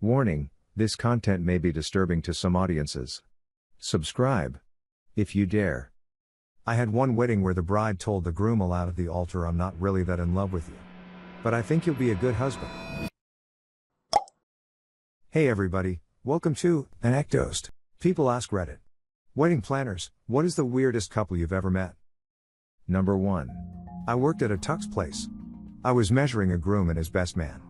Warning, this content may be disturbing to some audiences. Subscribe. If you dare. I had one wedding where the bride told the groom aloud at the altar, "I'm not really that in love with you, but I think you'll be a good husband." Hey everybody, welcome to ANECDOSED. People ask Reddit. Wedding planners, what is the weirdest couple you've ever met? Number 1. I worked at a tux place. I was measuring a groom and his best man.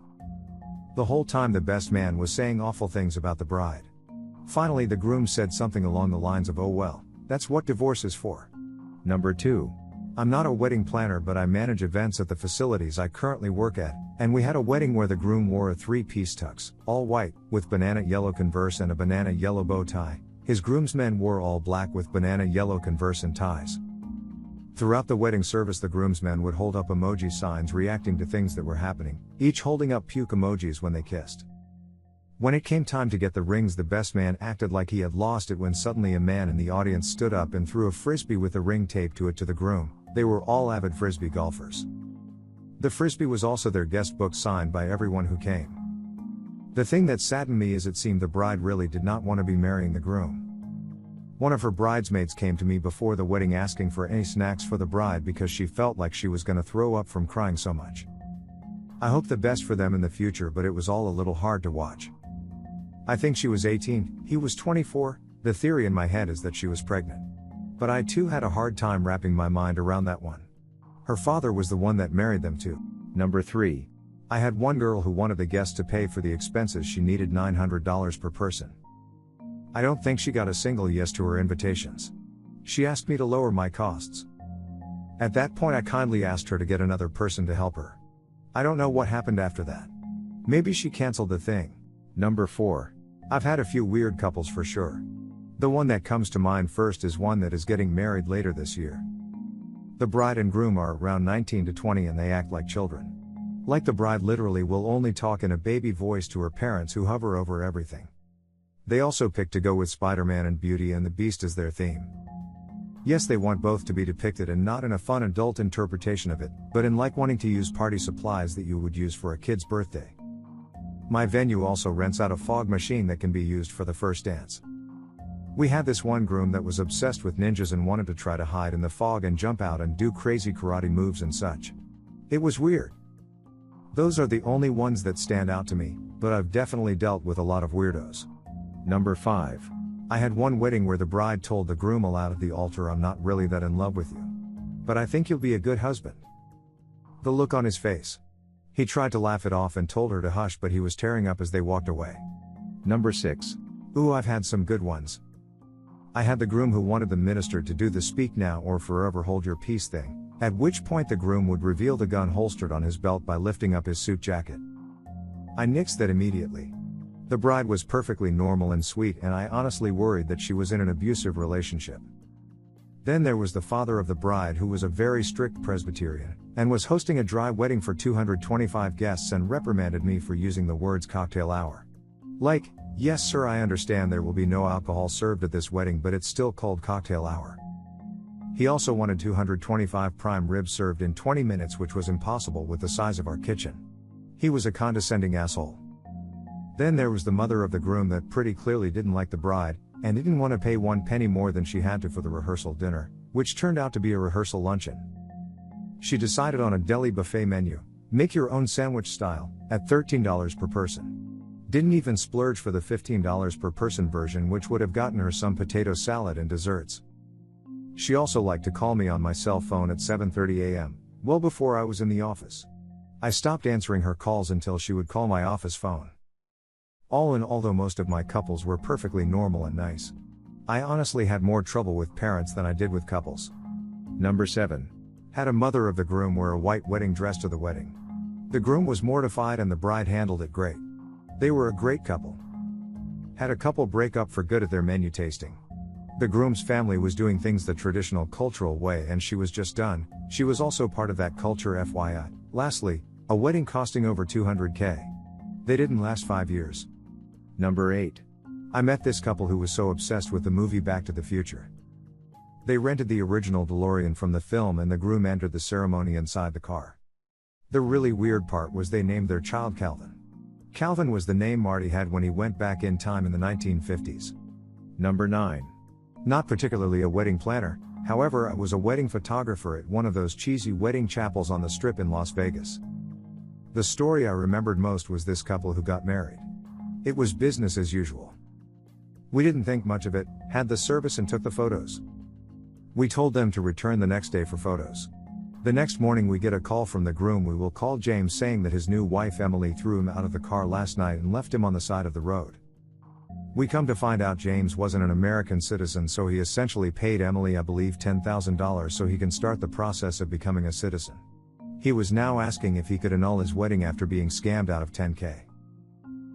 The whole time the best man was saying awful things about the bride. Finally the groom said something along the lines of, "Oh well, that's what divorce is for." Number 2. I'm not a wedding planner, but I manage events at the facilities I currently work at, and we had a wedding where the groom wore a 3-piece tux, all white, with banana yellow Converse and a banana yellow bow tie. His groomsmen wore all black with banana yellow Converse and ties. Throughout the wedding service the groomsmen would hold up emoji signs reacting to things that were happening, each holding up puke emojis when they kissed. When it came time to get the rings, the best man acted like he had lost it when suddenly a man in the audience stood up and threw a frisbee with a ring taped to it to the groom. They were all avid frisbee golfers. The frisbee was also their guest book signed by everyone who came. The thing that saddened me is it seemed the bride really did not want to be marrying the groom. One of her bridesmaids came to me before the wedding asking for any snacks for the bride because she felt like she was going to throw up from crying so much. I hope the best for them in the future, but it was all a little hard to watch. I think she was 18, he was 24, the theory in my head is that she was pregnant. But I too had a hard time wrapping my mind around that one. Her father was the one that married them too. Number 3. I had one girl who wanted the guests to pay for the expenses. She needed $900 per person. I don't think she got a single yes to her invitations. She asked me to lower my costs. At that point I kindly asked her to get another person to help her. I don't know what happened after that. Maybe she canceled the thing. Number 4. I've had a few weird couples for sure. The one that comes to mind first is one that is getting married later this year. The bride and groom are around 19 to 20 and they act like children. Like the bride literally will only talk in a baby voice to her parents who hover over everything. They also pick to go with Spider-Man and Beauty and the Beast as their theme. Yes, they want both to be depicted and not in a fun adult interpretation of it, but in like wanting to use party supplies that you would use for a kid's birthday. My venue also rents out a fog machine that can be used for the first dance. We had this one groom that was obsessed with ninjas and wanted to try to hide in the fog and jump out and do crazy karate moves and such. It was weird. Those are the only ones that stand out to me, but I've definitely dealt with a lot of weirdos. Number 5. I had one wedding where the bride told the groom aloud at the altar, "I'm not really that in love with you, but I think you'll be a good husband." The look on his face. He tried to laugh it off and told her to hush, but he was tearing up as they walked away. Number 6. Ooh, I've had some good ones. I had the groom who wanted the minister to do the speak now or forever hold your peace thing, at which point the groom would reveal the gun holstered on his belt by lifting up his suit jacket. I nixed that immediately. The bride was perfectly normal and sweet, and I honestly worried that she was in an abusive relationship. Then there was the father of the bride who was a very strict Presbyterian, and was hosting a dry wedding for 225 guests and reprimanded me for using the words cocktail hour. Like, yes sir, I understand there will be no alcohol served at this wedding, but it's still called cocktail hour. He also wanted 225 prime ribs served in 20 minutes, which was impossible with the size of our kitchen. He was a condescending asshole. Then there was the mother of the groom that pretty clearly didn't like the bride, and didn't want to pay 1 penny more than she had to for the rehearsal dinner, which turned out to be a rehearsal luncheon. She decided on a deli buffet menu, make your own sandwich style, at $13 per person. Didn't even splurge for the $15 per person version, which would have gotten her some potato salad and desserts. She also liked to call me on my cell phone at 7:30 a.m., well before I was in the office. I stopped answering her calls until she would call my office phone. All in all, though most of my couples were perfectly normal and nice, I honestly had more trouble with parents than I did with couples. Number 7. Had a mother of the groom wear a white wedding dress to the wedding. The groom was mortified and the bride handled it great. They were a great couple. Had a couple break up for good at their menu tasting. The groom's family was doing things the traditional cultural way and she was just done. She was also part of that culture, FYI. Lastly, a wedding costing over $200K. They didn't last 5 years. Number 8. I met this couple who was so obsessed with the movie Back to the Future. They rented the original DeLorean from the film and the groom entered the ceremony inside the car. The really weird part was they named their child Calvin. Calvin was the name Marty had when he went back in time in the 1950s. Number 9. Not particularly a wedding planner, however, I was a wedding photographer at one of those cheesy wedding chapels on the Strip in Las Vegas. The story I remembered most was this couple who got married. It was business as usual. We didn't think much of it, had the service and took the photos. We told them to return the next day for photos. The next morning we get a call from the groom we will call James saying that his new wife Emily threw him out of the car last night and left him on the side of the road. We come to find out James wasn't an American citizen, so he essentially paid Emily, I believe, $10,000 so he can start the process of becoming a citizen. He was now asking if he could annul his wedding after being scammed out of $10K.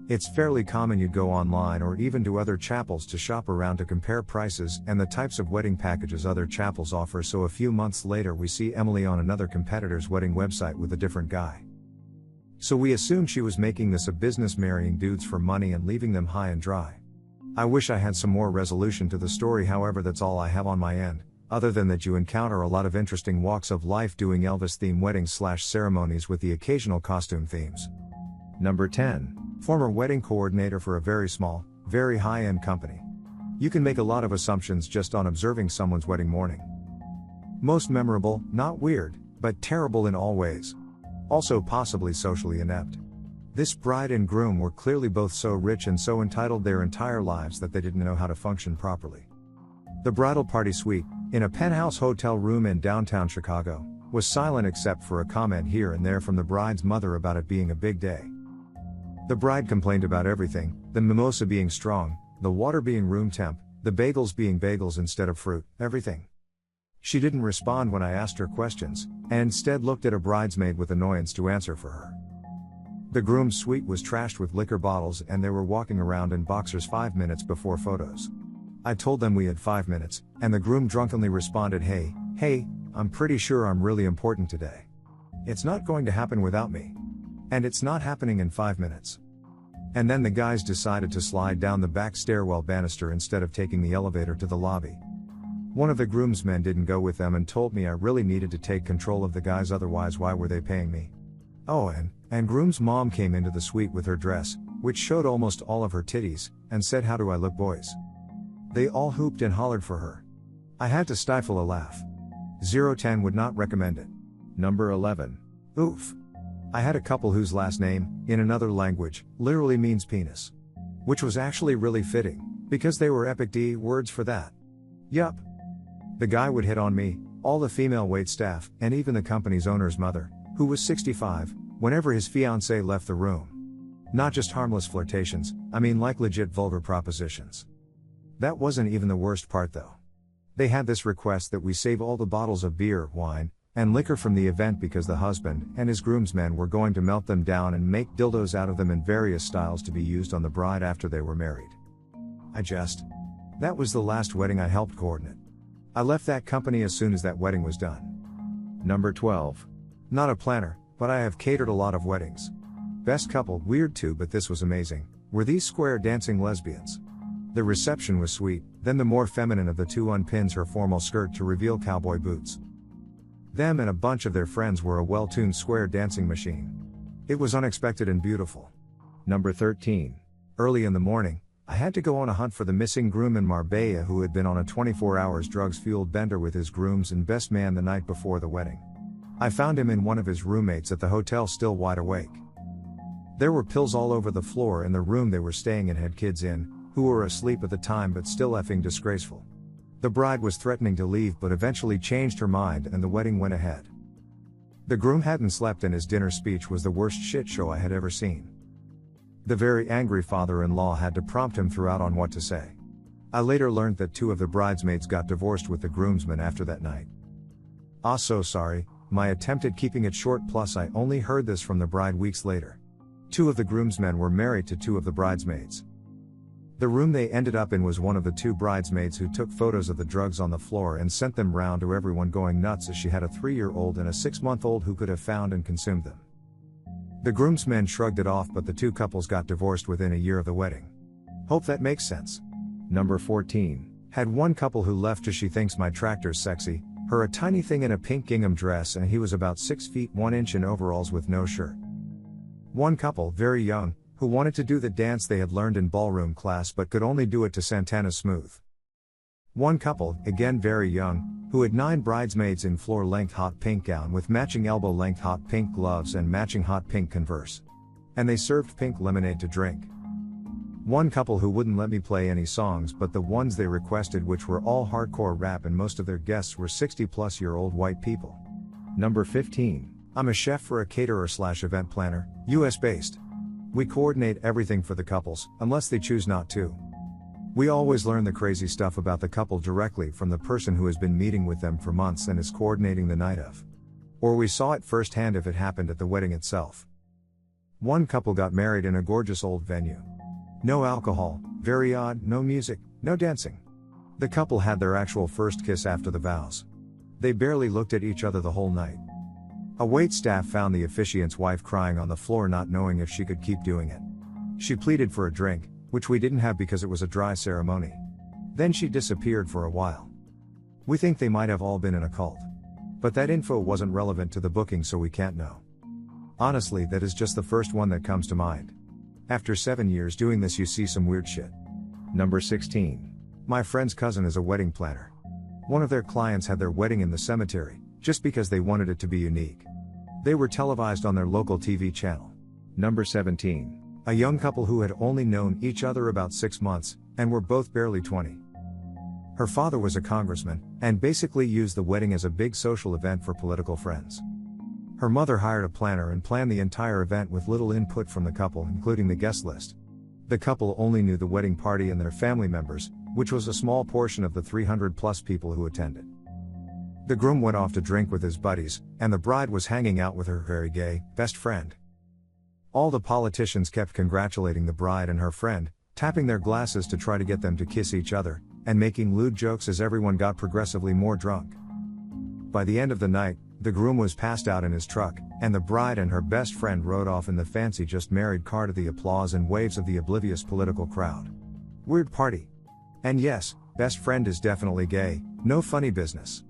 It's fairly common you'd go online or even to other chapels to shop around to compare prices and the types of wedding packages other chapels offer, so a few months later we see Emily on another competitor's wedding website with a different guy. So we assumed she was making this a business, marrying dudes for money and leaving them high and dry. I wish I had some more resolution to the story, however that's all I have on my end, other than that you encounter a lot of interesting walks of life doing Elvis-themed weddings/ceremonies with the occasional costume themes. Number 10. Former wedding coordinator for a very small, very high-end company. You can make a lot of assumptions just on observing someone's wedding morning. Most memorable, not weird, but terrible in all ways. Also possibly socially inept. This bride and groom were clearly both so rich and so entitled their entire lives that they didn't know how to function properly. The bridal party suite, in a penthouse hotel room in downtown Chicago, was silent except for a comment here and there from the bride's mother about it being a big day. The bride complained about everything, the mimosa being strong, the water being room temp, the bagels being bagels instead of fruit, everything. She didn't respond when I asked her questions, and instead looked at a bridesmaid with annoyance to answer for her. The groom's suite was trashed with liquor bottles and they were walking around in boxers 5 minutes before photos. I told them we had 5 minutes, and the groom drunkenly responded, hey, I'm pretty sure I'm really important today. It's not going to happen without me. And it's not happening in 5 minutes. And then the guys decided to slide down the back stairwell banister instead of taking the elevator to the lobby. One of the groomsmen didn't go with them and told me I really needed to take control of the guys, otherwise why were they paying me? Oh, and groom's mom came into the suite with her dress, which showed almost all of her titties, and said, "How do I look, boys?" They all hooped and hollered for her. I had to stifle a laugh. 010 would not recommend it. Number 11. Oof. I had a couple whose last name, in another language, literally means penis. Which was actually really fitting, because they were epic D words for that. Yup. The guy would hit on me, all the female wait staff, and even the company's owner's mother, who was 65, whenever his fiancée left the room. Not just harmless flirtations, I mean like legit vulgar propositions. That wasn't even the worst part though. They had this request that we save all the bottles of beer, wine, and liquor from the event because the husband and his groomsmen were going to melt them down and make dildos out of them in various styles to be used on the bride after they were married. That was the last wedding I helped coordinate. I left that company as soon as that wedding was done. Number 12. Not a planner, but I have catered a lot of weddings. Best couple, weird too, but this was amazing, were these square dancing lesbians. The reception was sweet, then the more feminine of the two unpins her formal skirt to reveal cowboy boots. Them and a bunch of their friends were a well-tuned square dancing machine. It was unexpected and beautiful. Number 13. Early in the morning, I had to go on a hunt for the missing groom in Marbella who had been on a 24-hour drugs-fueled bender with his grooms and best man the night before the wedding. I found him in one of his roommates at the hotel still wide awake. There were pills all over the floor in the room they were staying in, had kids in, who were asleep at the time but still effing disgraceful. The bride was threatening to leave but eventually changed her mind and the wedding went ahead. The groom hadn't slept and his dinner speech was the worst shit show I had ever seen. The very angry father-in-law had to prompt him throughout on what to say. I later learned that 2 of the bridesmaids got divorced with the groomsmen after that night. So sorry, my attempt at keeping it short, plus I only heard this from the bride weeks later. 2 of the groomsmen were married to 2 of the bridesmaids. The room they ended up in was one of the 2 bridesmaids who took photos of the drugs on the floor and sent them round to everyone, going nuts as she had a 3-year-old and a 6-month-old who could have found and consumed them. The groomsmen shrugged it off, but the 2 couples got divorced within a year of the wedding. Hope that makes sense. Number 14. Had one couple who left cause she thinks my tractor's sexy, her a tiny thing in a pink gingham dress, and he was about 6 feet 1 inch in overalls with no shirt. One couple, very young, who wanted to do the dance they had learned in ballroom class but could only do it to Santana Smooth. One couple, again very young, who had 9 bridesmaids in floor-length hot pink gown with matching elbow-length hot pink gloves and matching hot pink Converse. And they served pink lemonade to drink. One couple who wouldn't let me play any songs but the ones they requested, which were all hardcore rap, and most of their guests were 60-plus-year-old white people. Number 15. I'm a chef for a caterer/event planner, US based. We coordinate everything for the couples, unless they choose not to. We always learn the crazy stuff about the couple directly from the person who has been meeting with them for months and is coordinating the night of. Or we saw it firsthand if it happened at the wedding itself. One couple got married in a gorgeous old venue. No alcohol, very odd, no music, no dancing. The couple had their actual first kiss after the vows. They barely looked at each other the whole night. A waitstaff found the officiant's wife crying on the floor, not knowing if she could keep doing it. She pleaded for a drink, which we didn't have because it was a dry ceremony. Then she disappeared for a while. We think they might have all been in a cult. But that info wasn't relevant to the booking, so we can't know. Honestly, that is just the first one that comes to mind. After 7 years doing this, you see some weird shit. Number 16. My friend's cousin is a wedding planner. One of their clients had their wedding in the cemetery, just because they wanted it to be unique. They were televised on their local TV channel. Number 17. A young couple who had only known each other about 6 months, and were both barely 20. Her father was a congressman, and basically used the wedding as a big social event for political friends. Her mother hired a planner and planned the entire event with little input from the couple, including the guest list. The couple only knew the wedding party and their family members, which was a small portion of the 300-plus people who attended. The groom went off to drink with his buddies, and the bride was hanging out with her very gay best friend. All the politicians kept congratulating the bride and her friend, tapping their glasses to try to get them to kiss each other, and making lewd jokes as everyone got progressively more drunk. By the end of the night, the groom was passed out in his truck, and the bride and her best friend rode off in the fancy just married car to the applause and waves of the oblivious political crowd. Weird party. And yes, best friend is definitely gay, no funny business.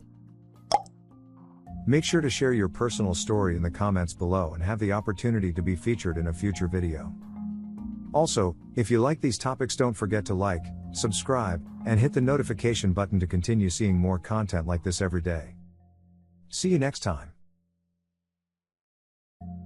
Make sure to share your personal story in the comments below and have the opportunity to be featured in a future video. Also, if you like these topics, don't forget to like, subscribe, and hit the notification button to continue seeing more content like this every day. See you next time.